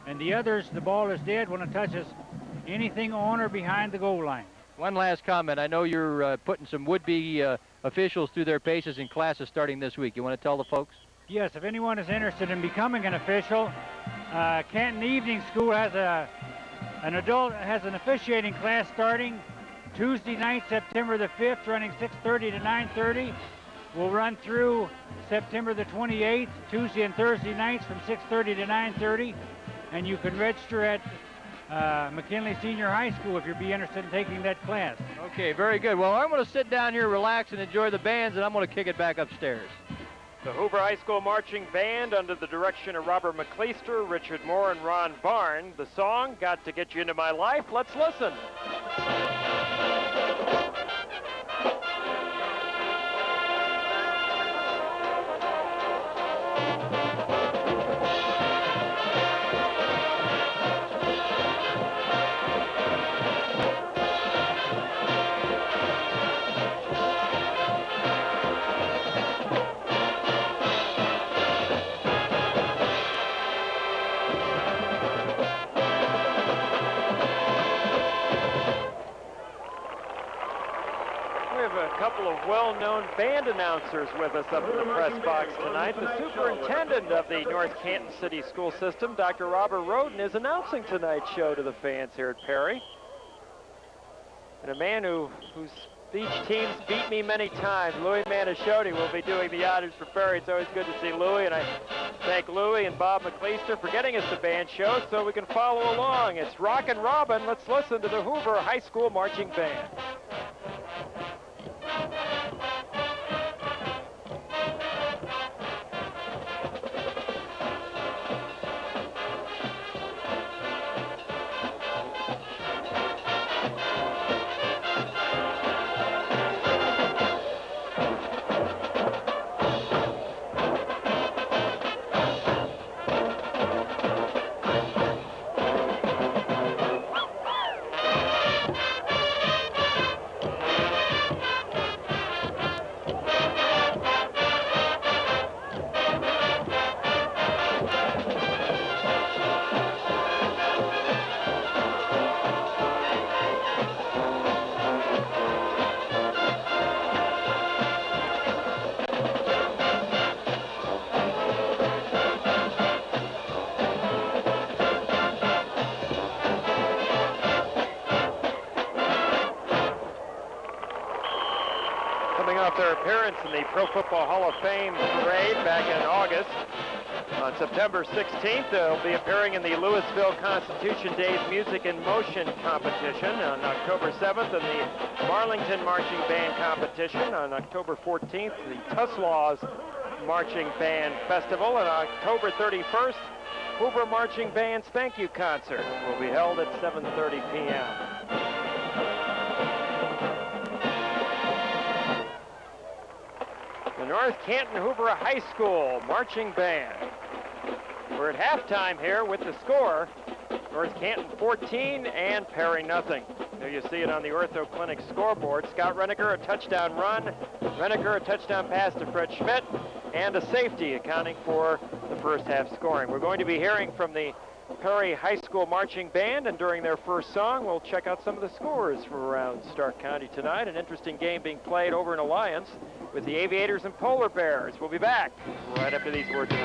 And the others, the ball is dead when it touches anything on or behind the goal line. One last comment. I know you're putting some would-be officials through their paces in classes starting this week. You want to tell the folks? Yes, if anyone is interested in becoming an official, Canton Evening School has an officiating class starting Tuesday night, September the 5th, running 6:30 to 9:30. We'll run through September the 28th, Tuesday and Thursday nights from 6:30 to 9:30. And you can register at McKinley Senior High School if you'd be interested in taking that class. Okay, very good. Well, I'm going to sit down here, relax, and enjoy the bands, and I'm going to kick it back upstairs. The Hoover High School Marching Band under the direction of Robert McCleister, Richard Moore, and Ron Barn. The song, Got to Get You Into My Life. Let's listen. A couple of well-known band announcers with us up in the press box tonight. The superintendent of the North Canton City School System, Dr. Robert Roden, is announcing tonight's show to the fans here at Perry. And a man whose speech teams beat me many times, Louis Manischoti, will be doing the honors for Perry. It's always good to see Louis, and I thank Louis and Bob McCleister for getting us the band show so we can follow along. It's Rockin' Robin. Let's listen to the Hoover High School Marching Band. Their appearance in the Pro Football Hall of Fame parade back in August. On September 16th, they'll be appearing in the Louisville Constitution Days Music in Motion competition. On October 7th, in the Marlington Marching Band competition. On October 14th, the Tuslaws Marching Band Festival. And on October 31st, Hoover Marching Band's Thank You Concert will be held at 7:30 p.m. North Canton Hoover High School Marching Band. We're at halftime here with the score. North Canton 14 and Perry nothing. There you see it on the Ortho Clinic scoreboard. Scott Reneker, a touchdown run. Reneker, a touchdown pass to Fred Schmidt, and a safety accounting for the first half scoring. We're going to be hearing from the Perry High School Marching Band, and during their first song, we'll check out some of the scores from around Stark County tonight. An interesting game being played over in Alliance with the Aviators and Polar Bears. We'll be back right after these words of